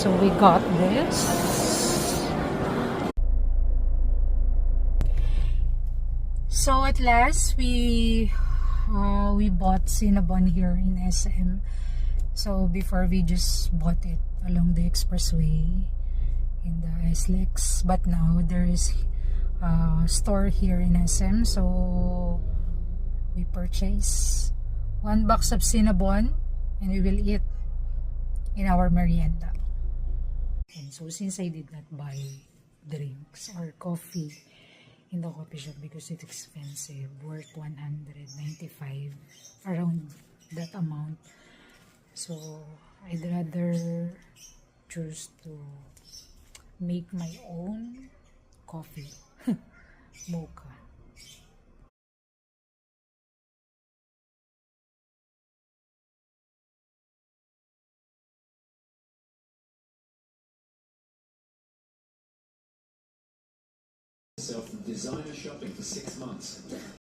So we got this. So at last we bought Cinnabon here in SM. So before we just bought it along the expressway in the SLEX, but now there is a store here in SM. So we purchase 1 box of Cinnabon and we will eat in our merienda. And so since I did not buy drinks or coffee in the coffee shop because it's expensive, worth 195, around that amount, so I'd rather choose to make my own coffee. Mocha. From designer shopping for 6 months.